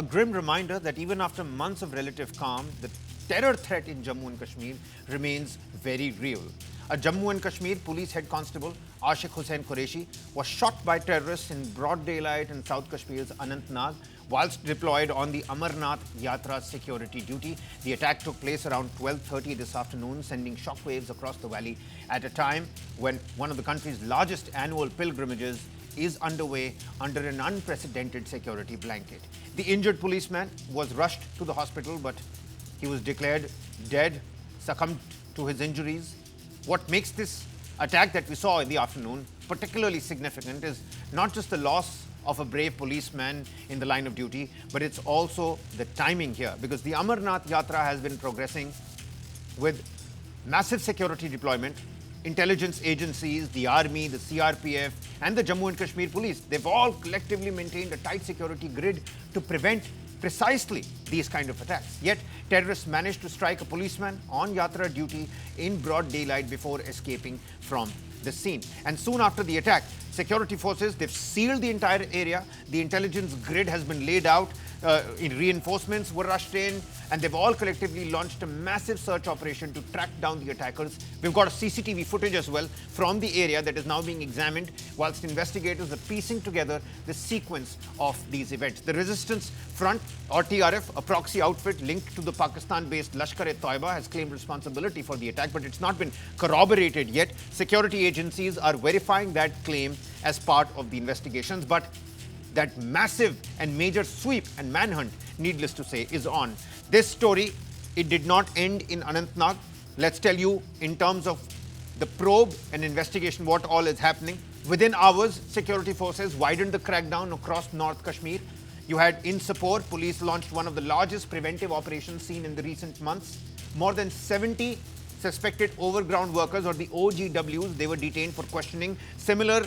A grim reminder that even after months of relative calm, the terror threat in Jammu and Kashmir remains very real. A Jammu and Kashmir police head constable, Ashik Hussain Qureshi, was shot by terrorists in broad daylight in South Kashmir's Anantnag whilst deployed on the Amarnath Yatra security duty. The attack took place around 12:30 this afternoon, sending shockwaves across the valley at a time when one of the country's largest annual pilgrimages is underway under an unprecedented security blanket. The injured policeman was rushed to the hospital, but he was declared dead, succumbed to his injuries. What makes this attack that we saw in the afternoon particularly significant is not just the loss of a brave policeman in the line of duty, but it's also the timing here, because the Amarnath Yatra has been progressing with massive security deployment. Intelligence agencies, the army, the CRPF and the Jammu and Kashmir police, they've all collectively maintained a tight security grid to prevent precisely these kind of attacks. Yet terrorists managed to strike a policeman on Yatra duty in broad daylight before escaping from the scene. And soon after the attack, security forces, they've sealed the entire area. The intelligence grid has been laid out. Reinforcements were rushed in, and they've all collectively launched a massive search operation to track down the attackers. We've got a CCTV footage as well from the area that is now being examined, whilst investigators are piecing together the sequence of these events. The Resistance Front, or TRF, a proxy outfit linked to the Pakistan-based Lashkar-e-Taiba, has claimed responsibility for the attack, but it's not been corroborated yet. Security agencies are verifying that claim as part of the investigations, but that massive and major sweep and manhunt, needless to say, is on. This story, it did not end in Anantnag. Let's tell you in terms of the probe and investigation what all is happening. Within hours, security forces widened the crackdown across North Kashmir. You had in Sopore, police launched one of the largest preventive operations seen in the recent months. More than 70 suspected overground workers, or the OGWs, they were detained for questioning. Similar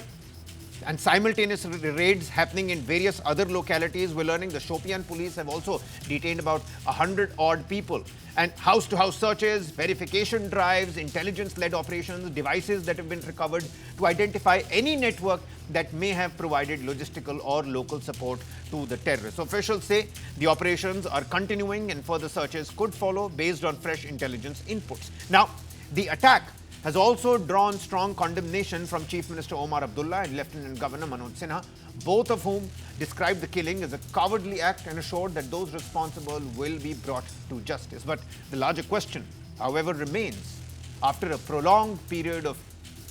and simultaneous raids happening in various other localities. We're learning the Shopian police have also detained about 100-odd people. And house-to-house searches, verification drives, intelligence-led operations, devices that have been recovered to identify any network that may have provided logistical or local support to the terrorists. Officials say the operations are continuing and further searches could follow based on fresh intelligence inputs. Now, the attack has also drawn strong condemnation from Chief Minister Omar Abdullah and Lieutenant Governor Manoj Sinha, both of whom described the killing as a cowardly act and assured that those responsible will be brought to justice. But the larger question, however, remains, after a prolonged period of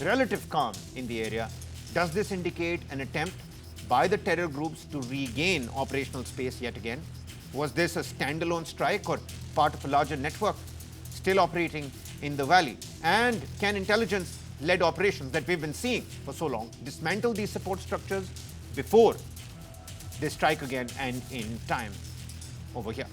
relative calm in the area, does this indicate an attempt by the terror groups to regain operational space yet again? Was this a standalone strike or part of a larger network still operating in the valley? And can intelligence-led operations that we've been seeing for so long dismantle these support structures before they strike again and in time? Over here.